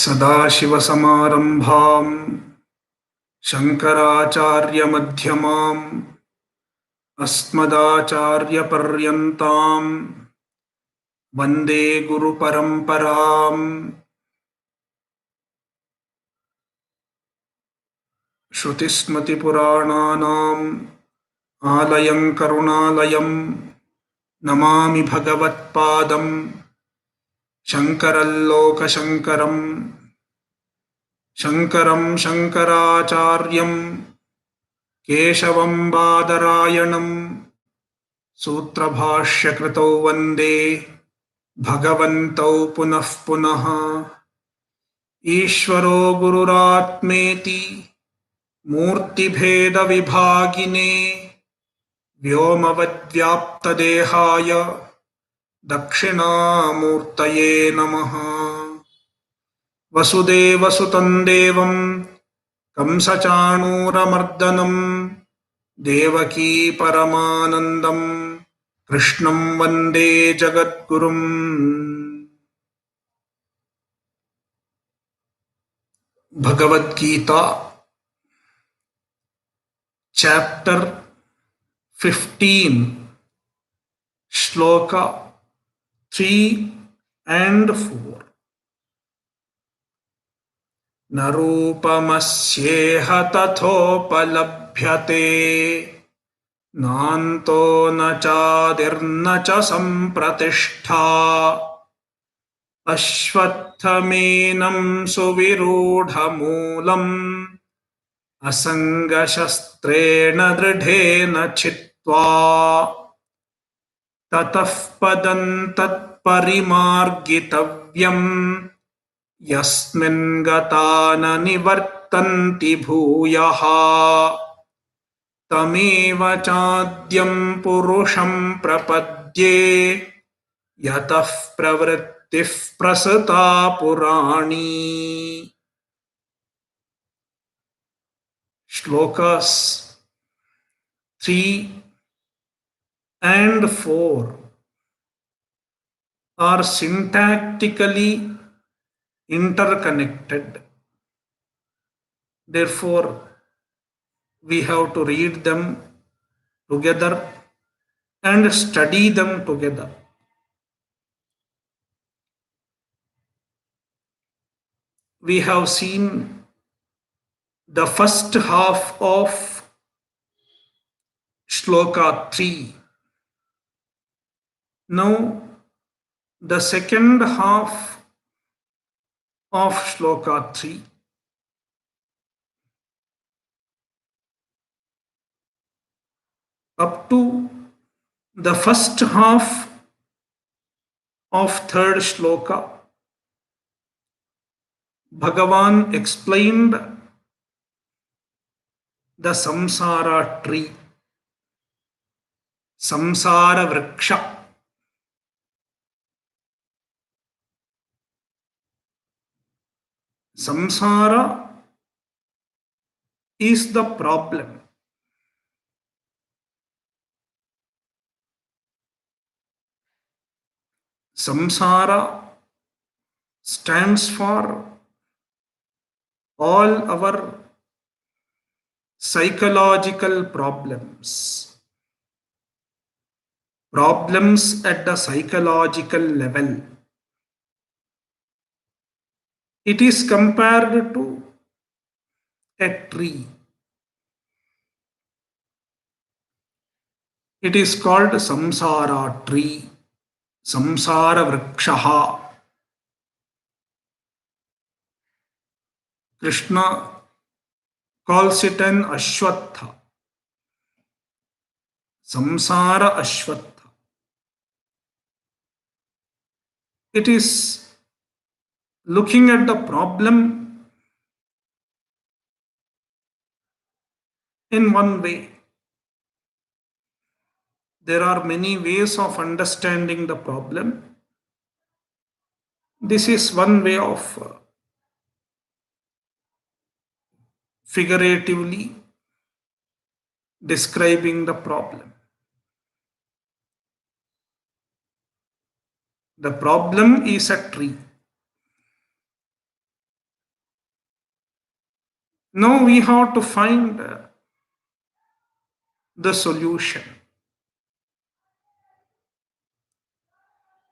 सदाशिवसमारम्भां शङ्कराचार्यमध्यमाम् अस्मदाचार्यपर्यन्तां वन्दे गुरुपरम्पराम्। श्रुतिस्मृतिपुराणानाम् आलयं करुणालयं नमामि भगवत्पादं शङ्करल्लोकशङ्करम्। शङ्करं शङ्कराचार्यं केशवं बादरायणं सूत्रभाष्यकृतौ वन्दे भगवन्तौ पुनः पुनः। ईश्वरो गुरुरात्मेति मूर्तिभेदविभागिने व्योमवद्व्याप्तदेहाय दक्षिणामूर्तये नमः। वसुदेवसुतं देवं कंसचाणूरमर्दनं देवकी परमानन्दं कृष्णं वन्दे जगद्गुरुम्। Bhagavadgita chapter 15 Sloka 3 and 4. न रूपमस्येह तथोपलभ्यते नान्तो न चादिर्न च सम्प्रतिष्ठा अश्वत्थमेनं सुविरूढमूलम् असङ्गशस्त्रेण दृढेन छित्त्वा ततः पदं तत्परिमार्गितव्यम् यस्मिन् गता न निवर्तन्ति भूयः तमेव चाद्यं पुरुषं प्रपद्ये यतः प्रवृत्तिः प्रसृता पुराणी। Shlokas 3 and 4 are syntactically interconnected. Therefore, we have to read them together and study them together. We have seen the first half of Shloka 3. Now, the second half of Shloka 3. Up to the first half of third Shloka, Bhagavan explained the Samsara tree, Samsara Vriksha. Samsara is the problem. Samsara stands for all our psychological problems. Problems at the psychological level. It is compared to a tree. It is called Samsara tree, Samsara Vrikshaha. Krishna calls it an Ashwatha, Samsara Ashwatha. It is looking at the problem in one way. There are many ways of understanding the problem. This is one way of figuratively describing the problem. The problem is a tree. Now we have to find the solution.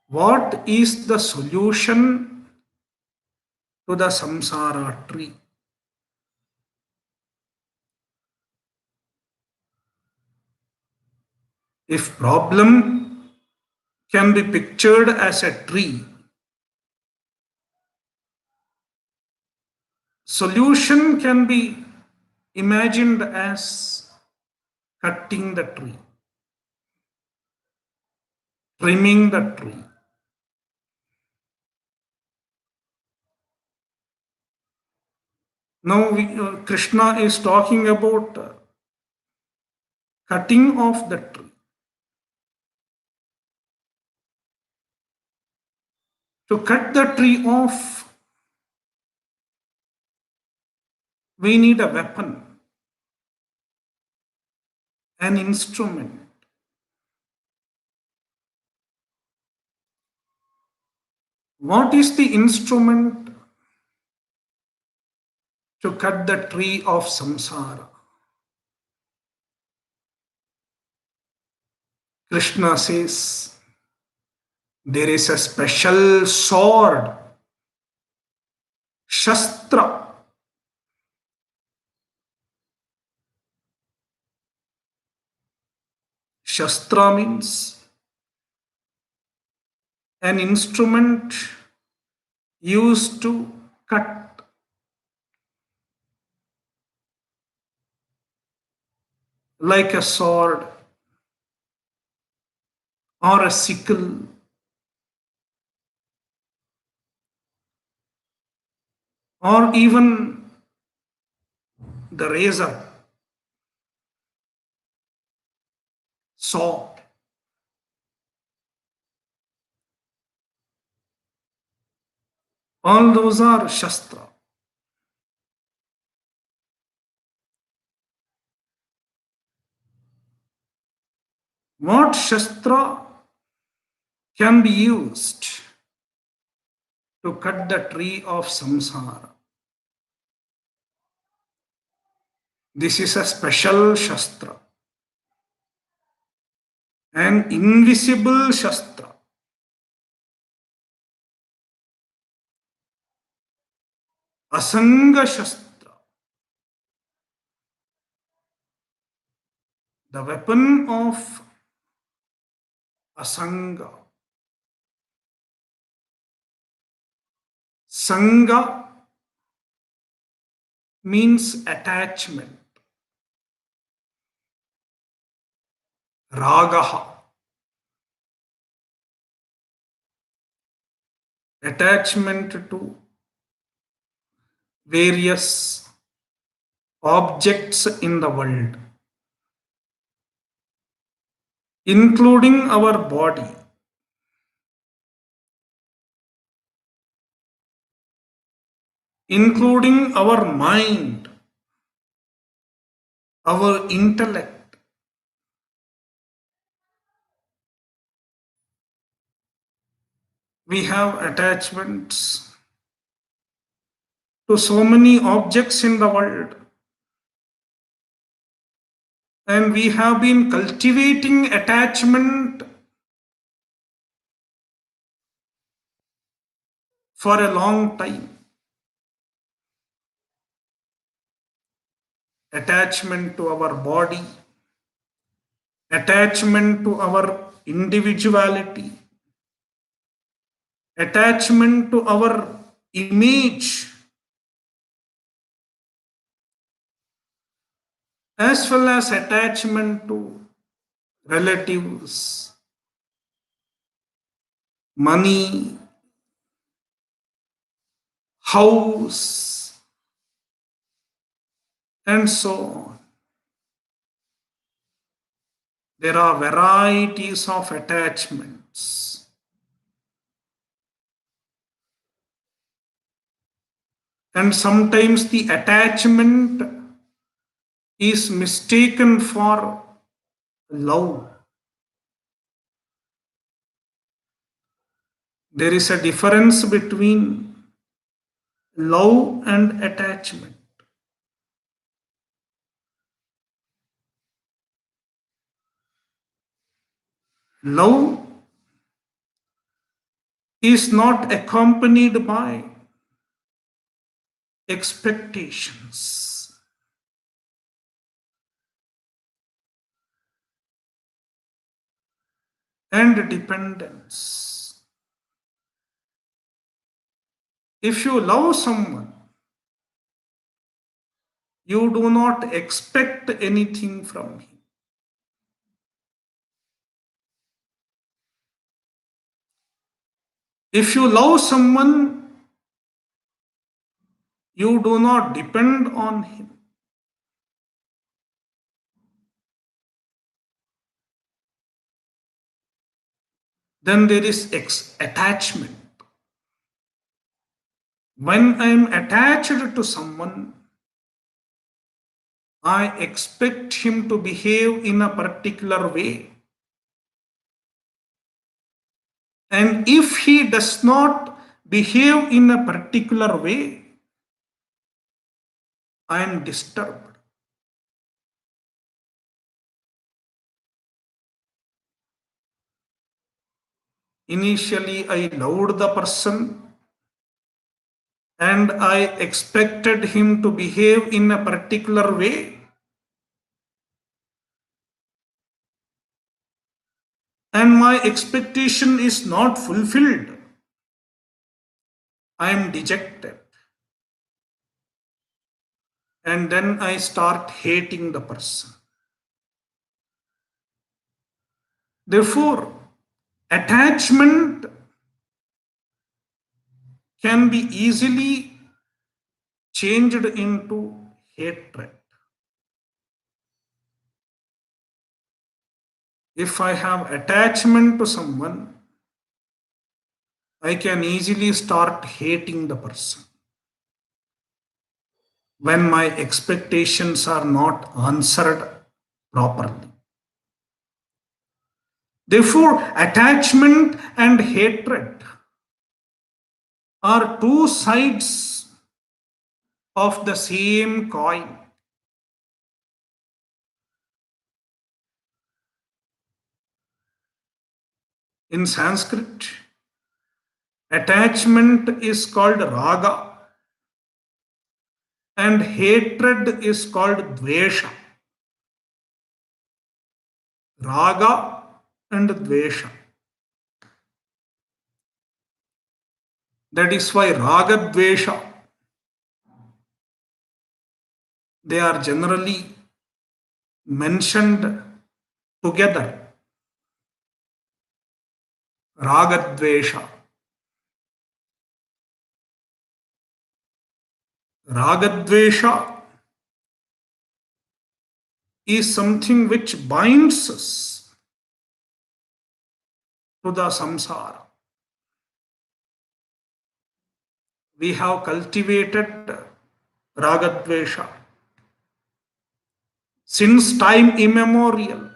What is the solution to the samsara tree? If problem can be pictured as a tree, solution can be imagined as cutting the tree, trimming the tree. Now Krishna is talking about cutting off the tree. To cut the tree off, we need a weapon, an instrument. What is the instrument to cut the tree of samsara? Krishna says there is a special sword, shastra. Shastra means an instrument used to cut, like a sword or a sickle or even the razor, saw. All those are shastra. What shastra can be used to cut the tree of samsara? This is a special shastra, an invisible shastra, asanga shastra, the weapon of asanga. Sanga means attachment. Ragaha, attachment to various objects in the world, including our body, including our mind, our intellect. We have attachments to so many objects in the world, and we have been cultivating attachment for a long time. Attachment to our body, attachment to our individuality, attachment to our image, as well as attachment to relatives, money, house, and so on. There are varieties of attachments. And sometimes the attachment is mistaken for love. There is a difference between love and attachment. Love is not accompanied by expectations. And dependence. If you love someone, you do not expect anything from him. If you love someone, you do not depend on him. Then there is attachment. When I am attached to someone, I expect him to behave in a particular way. And if he does not behave in a particular way, I am disturbed. Initially, I loved the person and I expected him to behave in a particular way. And my expectation is not fulfilled. I am dejected. And then I start hating the person. Therefore, attachment can be easily changed into hatred. If I have attachment to someone, I can easily start hating the person when my expectations are not answered properly. Therefore, attachment and hatred are two sides of the same coin. In Sanskrit, attachment is called raga and hatred is called dvesha. Raga and dvesha. That is why raga dvesha, they are generally mentioned together. Raga dvesha. Raga dvesha is something which binds us to the samsara. We have cultivated ragadvesha since time immemorial.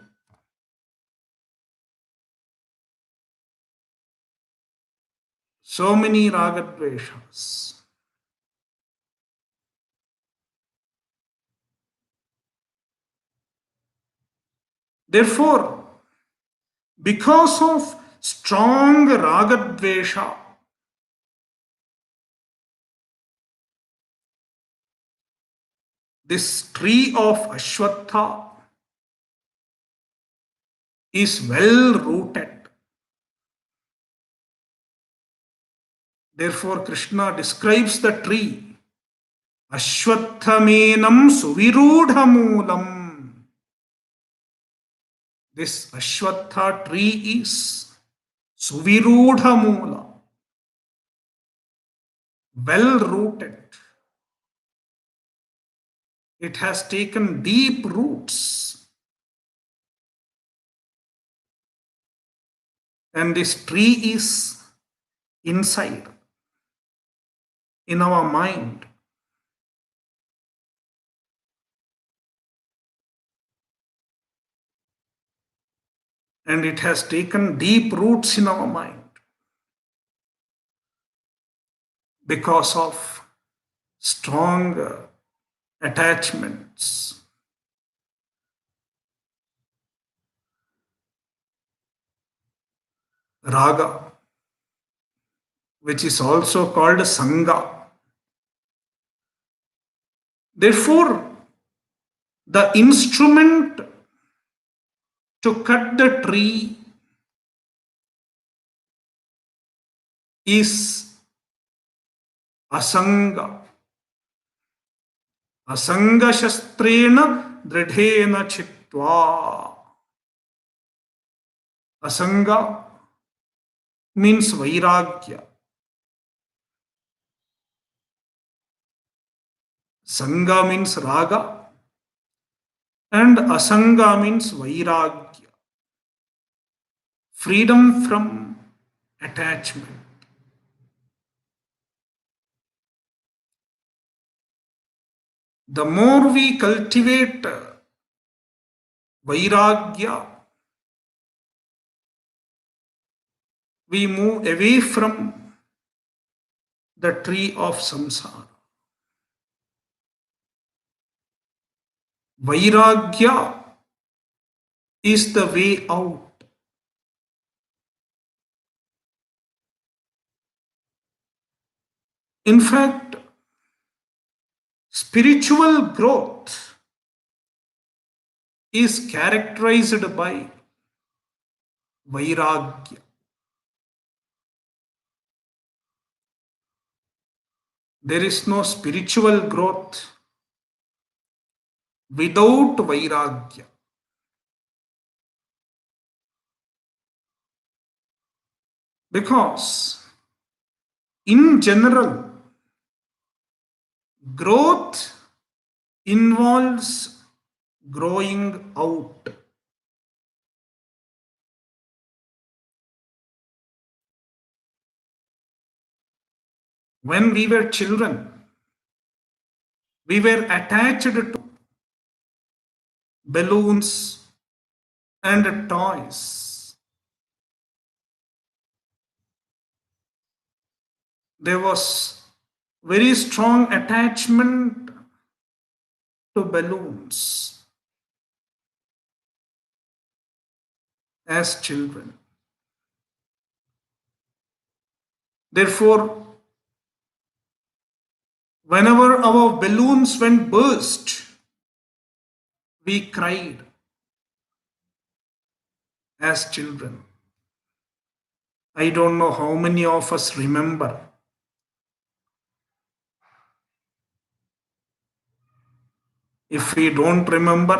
So many ragadveshas. Therefore, because of strong ragadvesha, this tree of Ashwatha is well rooted. Therefore, Krishna describes the tree Ashwathamenam Suvirudhamulam. This Ashwatha tree is Suvirudhamula, well rooted. It has taken deep roots. And this tree is inside, in our mind. And it has taken deep roots in our mind because of strong attachments. raga, which is also called sangha. Therefore, the instrument to cut the tree is asanga. Asanga shastrena dridhena chitva. Asanga means Vairagya. Sangha means raga and asanga means Vairagya. Freedom from attachment. The more we cultivate Vairagya, we move away from the tree of Samsara. Vairagya is the way out. In fact, spiritual growth is characterized by Vairagya. There is no spiritual growth without Vairagya. Because in general, growth involves growing out. When we were children, we were attached to balloons and toys. There was very strong attachment to balloons as children. Therefore, whenever our balloons went burst, we cried as children. I don't know how many of us remember. If we don't remember,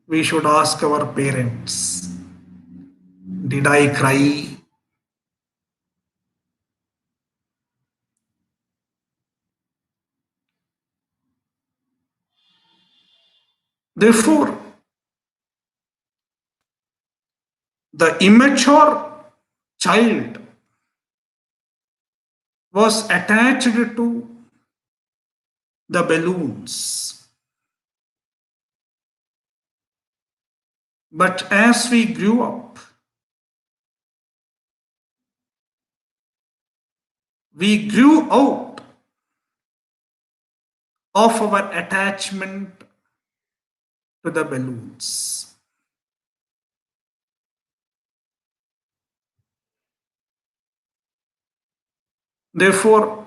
we should ask our parents, did I cry? Therefore, the immature child was attached to the balloons. But as we grew up, we grew out of our attachment to the balloons. Therefore,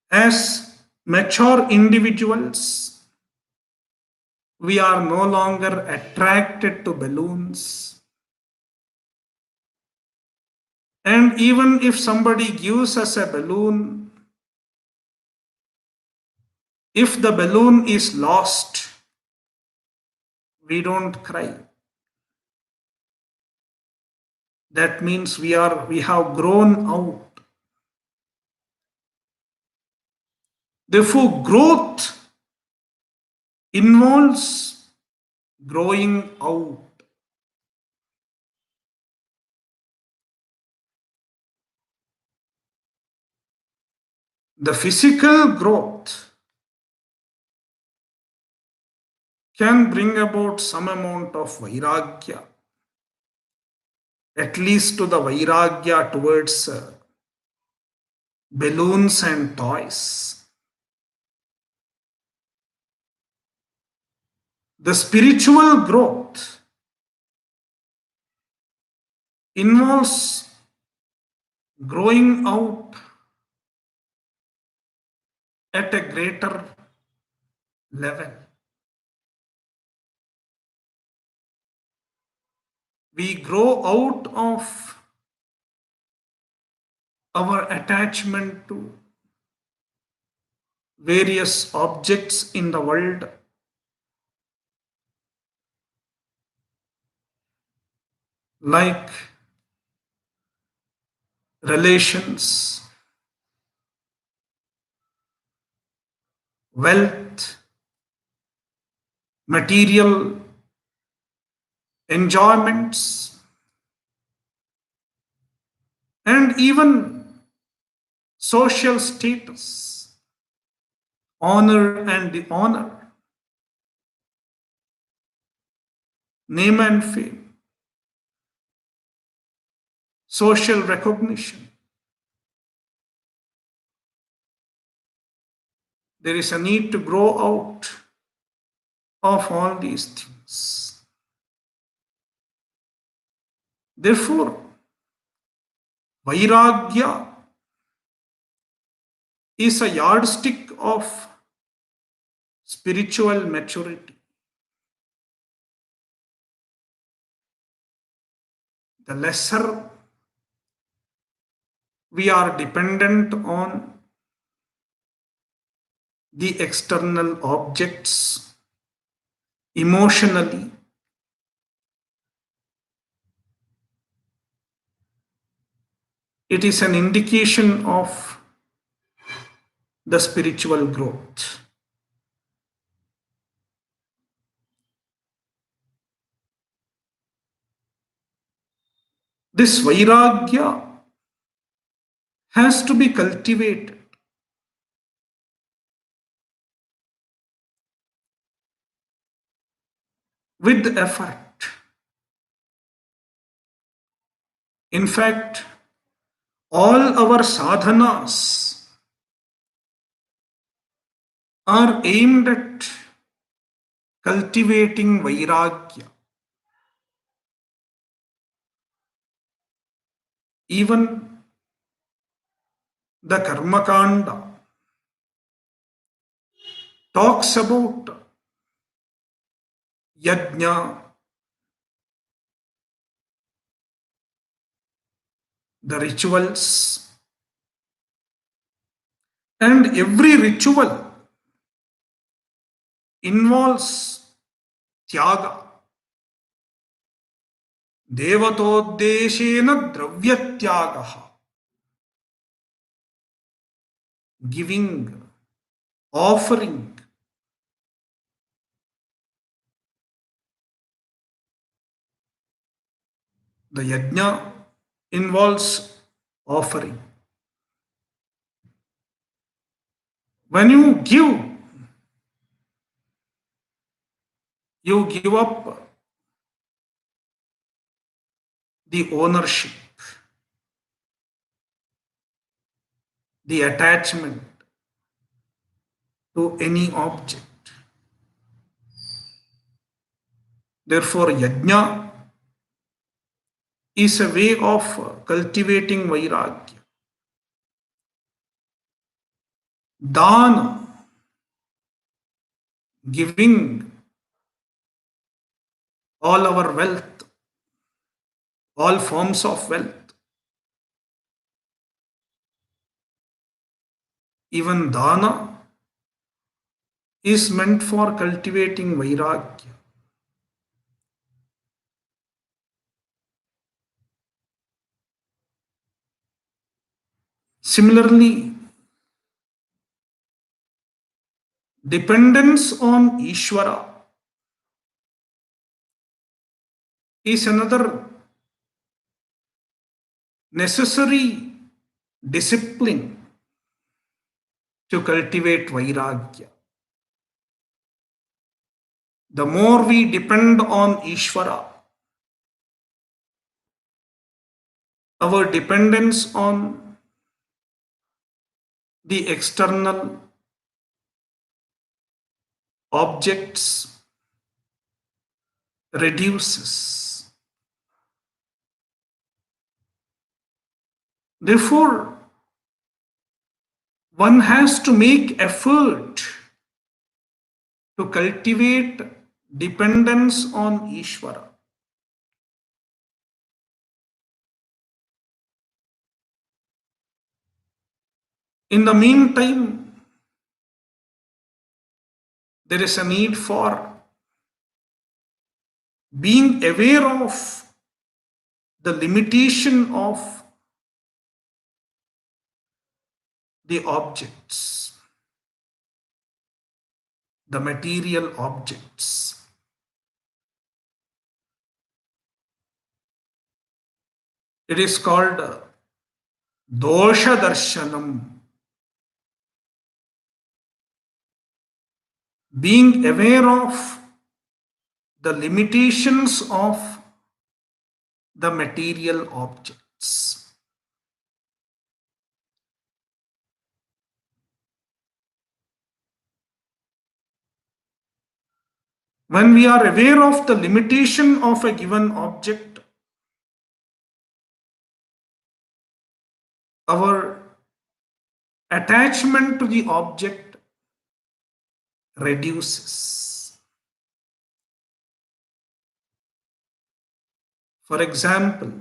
as mature individuals, we are no longer attracted to balloons. And even if somebody gives us a balloon, if the balloon is lost, we don't cry. That means we have grown out. Therefore, growth involves growing out. The physical growth can bring about some amount of Vairagya, at least to the Vairagya towards balloons and toys. The spiritual growth involves growing out at a greater level. We grow out of our attachment to various objects in the world, like relations, wealth, material enjoyments, and even social status, honor and dishonor, name and fame, social recognition. There is a need to grow out of all these things. Therefore, Vairagya is a yardstick of spiritual maturity. The lesser we are dependent on the external objects emotionally, it is an indication of the spiritual growth. This Vairagya has to be cultivated with effort. In fact, all our sadhanas are aimed at cultivating Vairagya. Even the Karmakanda talks about yajna, the rituals, and every ritual involves tyaga. Devatodeshena dravyatyagaha. Giving, offering. The yajna involves offering. When you give up the ownership, the attachment to any object. Therefore, yajna is a way of cultivating Vairagya. Dana, giving all our wealth, all forms of wealth. Even dana is meant for cultivating Vairagya. Similarly, dependence on Ishvara is another necessary discipline to cultivate Vairagya. The more we depend on Ishvara, our dependence on the external objects reduces. Therefore, one has to make effort to cultivate dependence on Ishvara. In the meantime, there is a need for being aware of the limitation of the objects, the material objects. It is called dosha darshanam, being aware of the limitations of the material objects. When we are aware of the limitation of a given object, our attachment to the object reduces. For example,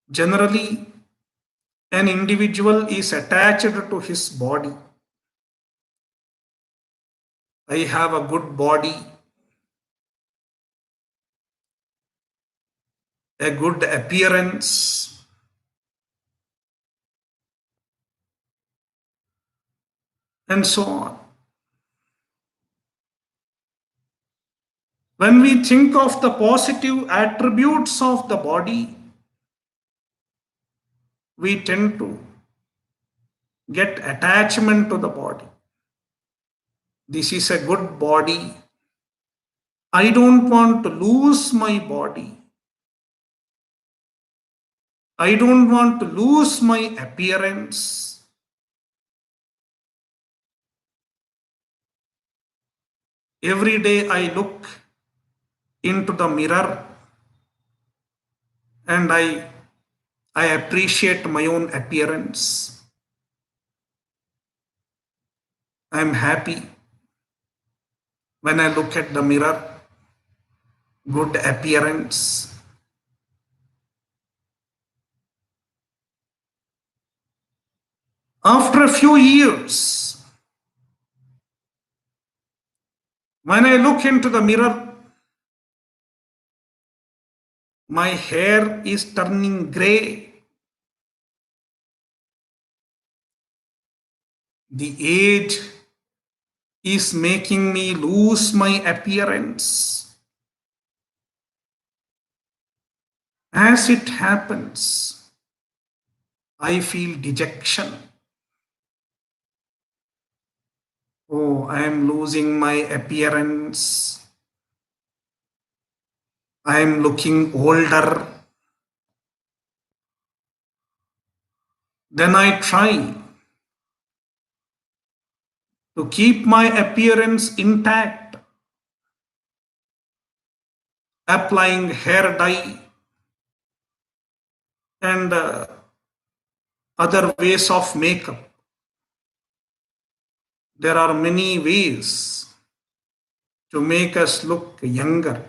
generally, an individual is attached to his body. I have a good body, a good appearance, and so on. When we think of the positive attributes of the body, we tend to get attachment to the body. This is a good body. I don't want to lose my body. I don't want to lose my appearance. Every day I look into the mirror and I appreciate my own appearance. I'm happy when I look at the mirror, good appearance. After a few years, when I look into the mirror, my hair is turning gray. The age is making me lose my appearance. As it happens, I feel dejection. Oh, I am losing my appearance. I am looking older. Then I try to keep my appearance intact, applying hair dye and other ways of makeup. There are many ways to make us look younger.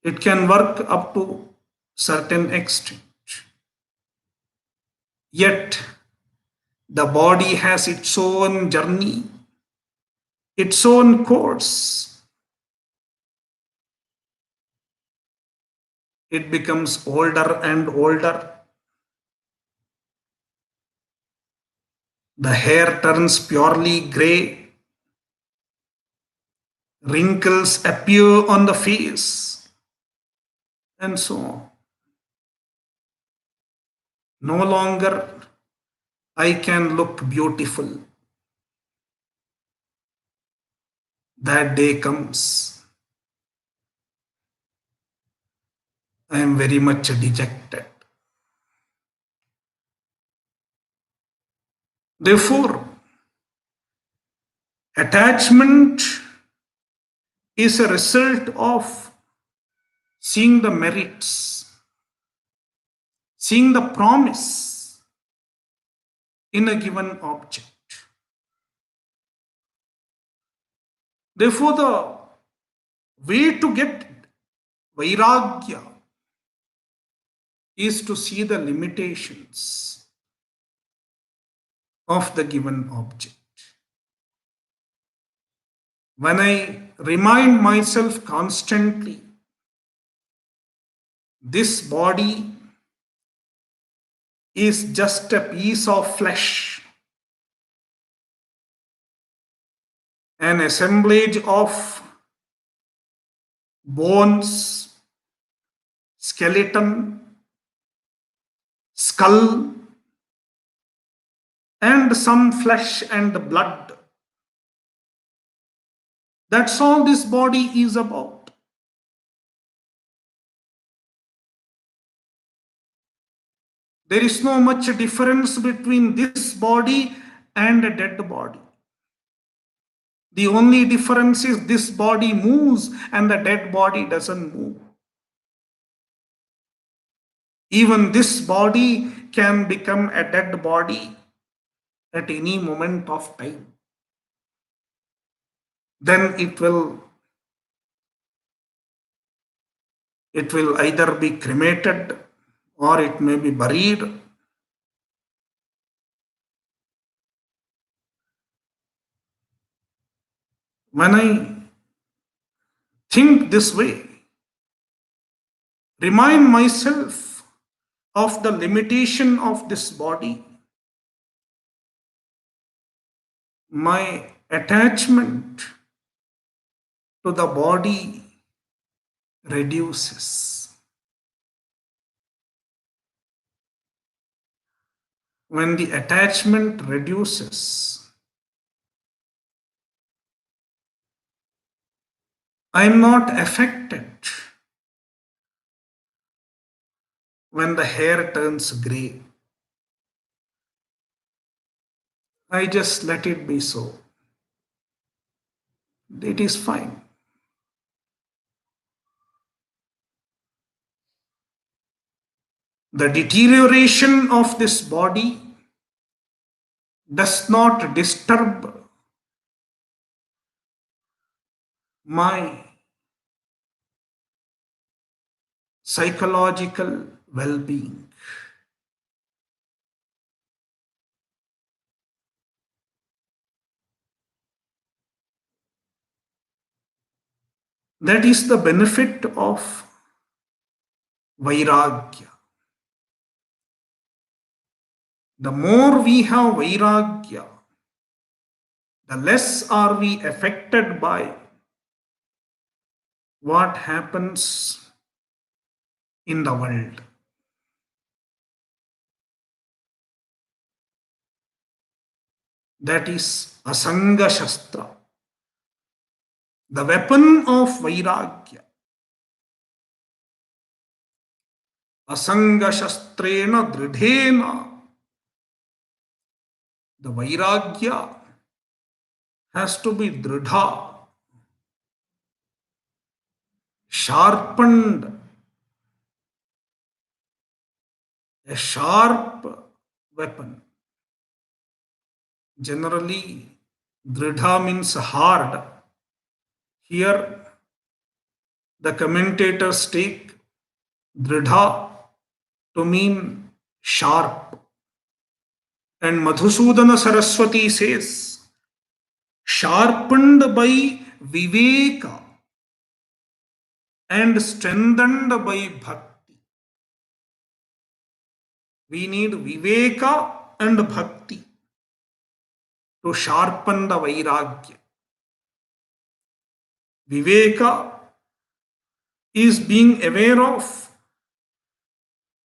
It can work up to certain extent. Yet the body has its own journey, its own course. It becomes older and older. The hair turns purely gray. Wrinkles appear on the face, and so on. No longer I can look beautiful. That day comes. I am very much dejected. Therefore, attachment is a result of seeing the merits, seeing the promise in a given object. Therefore, the way to get Vairagya is to see the limitations of the given object. When I remind myself constantly, this body is just a piece of flesh, an assemblage of bones, skeleton, skull, and some flesh and blood. That's all this body is about. There is no much difference between this body and a dead body. The only difference is this body moves and the dead body doesn't move. Even this body can become a dead body at any moment of time. Then it will either be cremated or it may be buried. When I think this way, remind myself of the limitation of this body, my attachment to the body reduces. When the attachment reduces, I am not affected when the hair turns gray. I just let it be so. It is fine. The deterioration of this body does not disturb my psychological well-being. That is the benefit of Vairagya. The more we have Vairagya, the less are we affected by what happens in the world. That is Asanga Shastra, the weapon of Vairagya. Asanga Shastrena Dridhena. The Vairagya has to be dridha, sharpened, a sharp weapon. Generally, dridha means hard. Here, the commentators take dridha to mean sharp. And Madhusudana Saraswati says, sharpened by viveka and strengthened by bhakti. We need viveka and bhakti to sharpen the Vairagya. Viveka is being aware of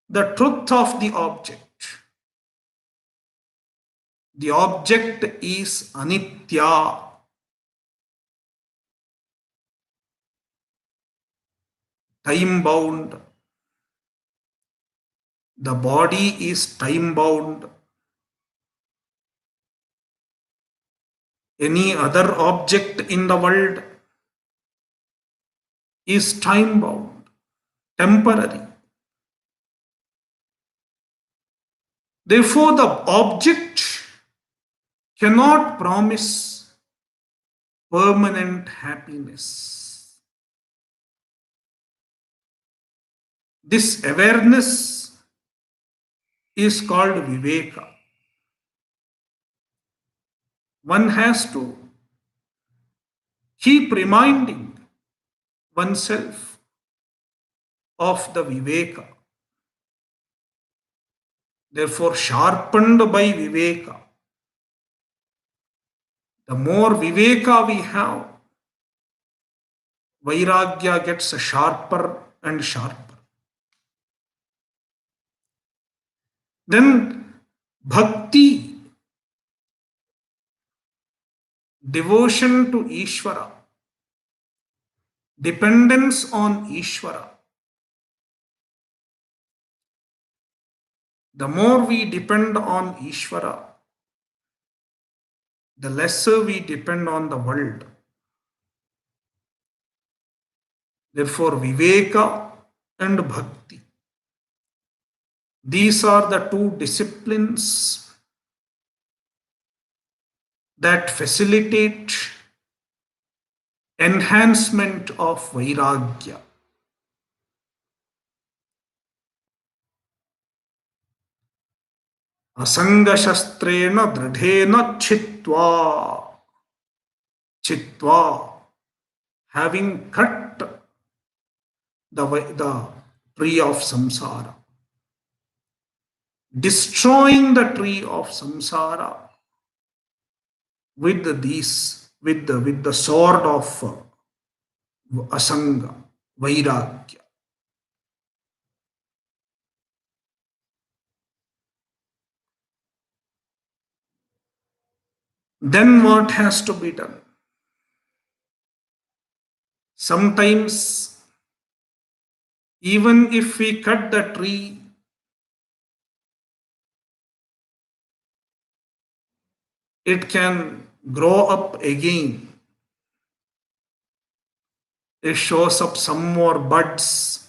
the truth of the object. The object is anitya. Time bound. The body is time bound. Any other object in the world is time bound. temporary. Therefore, the object cannot promise permanent happiness. This awareness is called viveka. One has to keep reminding oneself of the viveka. Therefore, sharpened by viveka, the more viveka we have, Vairagya gets sharper and sharper. Then bhakti, devotion to Ishvara, dependence on Ishvara. The more we depend on Ishvara, the lesser we depend on the world. Therefore, Viveka and Bhakti. These are the two disciplines that facilitate enhancement of Vairagya. Asanga shastrena dradhena chitva, having cut the tree of samsara, destroying the tree of samsara with the sword of asanga, vairagya. Then what has to be done? Sometimes, even if we cut the tree, it can grow up again. It shows up some more buds,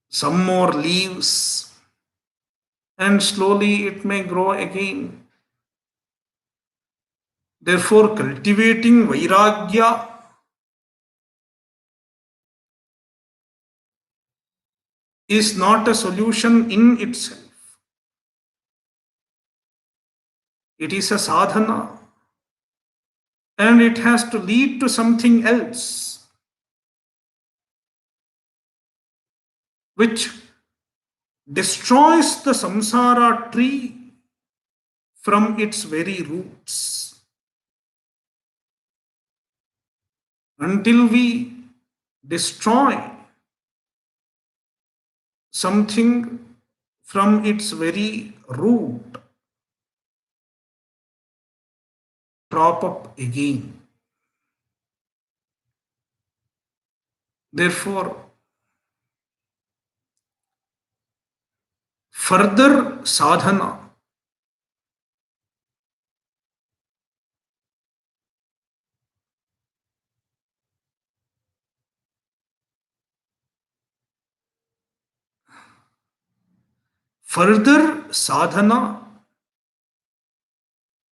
some more leaves, and slowly it may grow again. Therefore, cultivating Vairagya is not a solution in itself. It is a sadhana, and it has to lead to something else, which destroys the samsara tree from its very roots. Until we destroy something from its very root, crop up again. Therefore, further sadhana further sadhana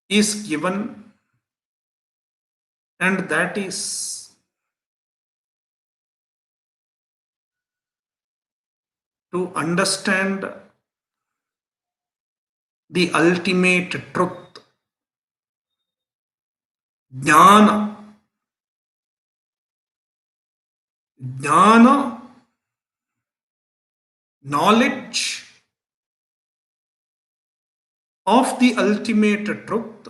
is given, and that is to understand the ultimate truth, jnana. Jnana, knowledge of the ultimate truth,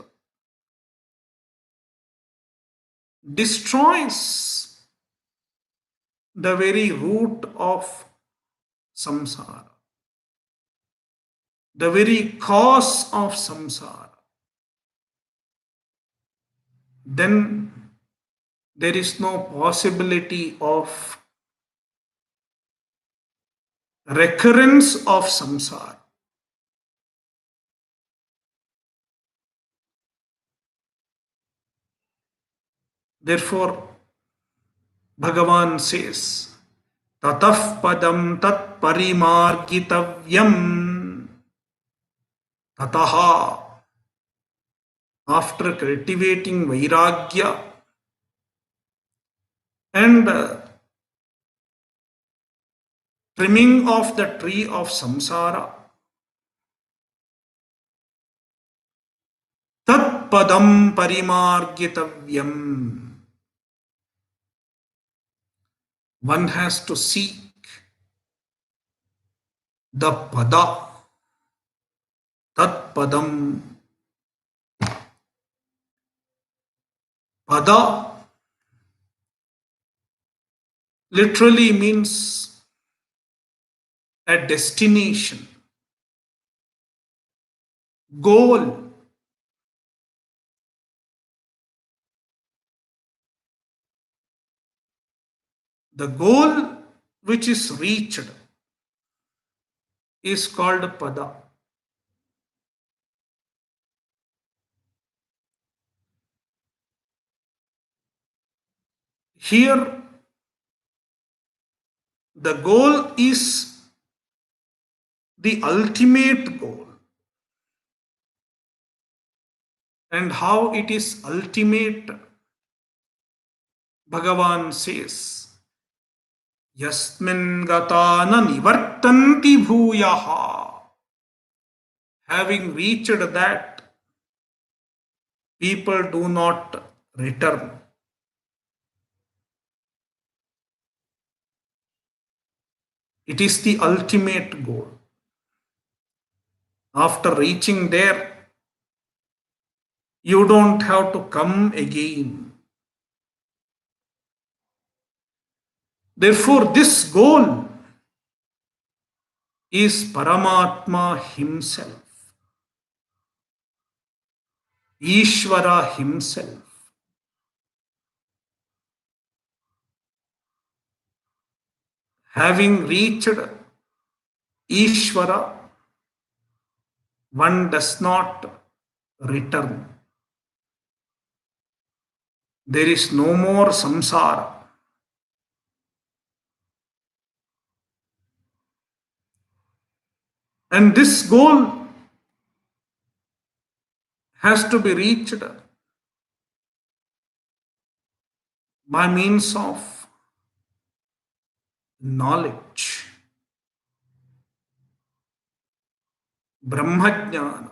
destroys the very root of samsara, the very cause of samsara. Then there is no possibility of recurrence of samsara. Therefore, Bhagavan says, Tatah padam tat parimargitavyam. Tataha. After cultivating Vairagya and trimming off the tree of Samsara, Tat padam parimargitavyam. One has to seek the pada, tat padam. Pada literally means a destination, goal. The goal which is reached is called pada. Here, the goal is the ultimate goal. And how it is ultimate? Bhagavan says, Yasmin gatana nivartanti bhuyaha. Having reached that, people do not return. It is the ultimate goal. After reaching there, you don't have to come again. Therefore, this goal is Paramatma himself, Ishvara himself. Having reached Ishvara, one does not return. There is no more samsara. And this goal has to be reached by means of knowledge, Brahmajnana.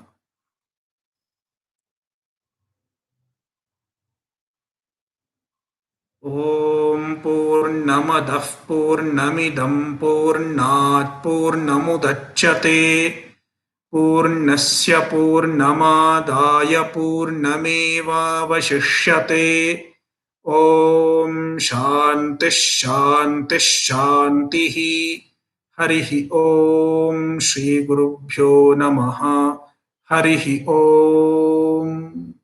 Om Purnamadah Purnamidam Purnat Purnamudachyate Purnasya Purnamadaya Purnameva Vashishyate. Om Shanti Shanti Shanti. Harihi Om Shri Gurubhyo Namaha. Harihi Om.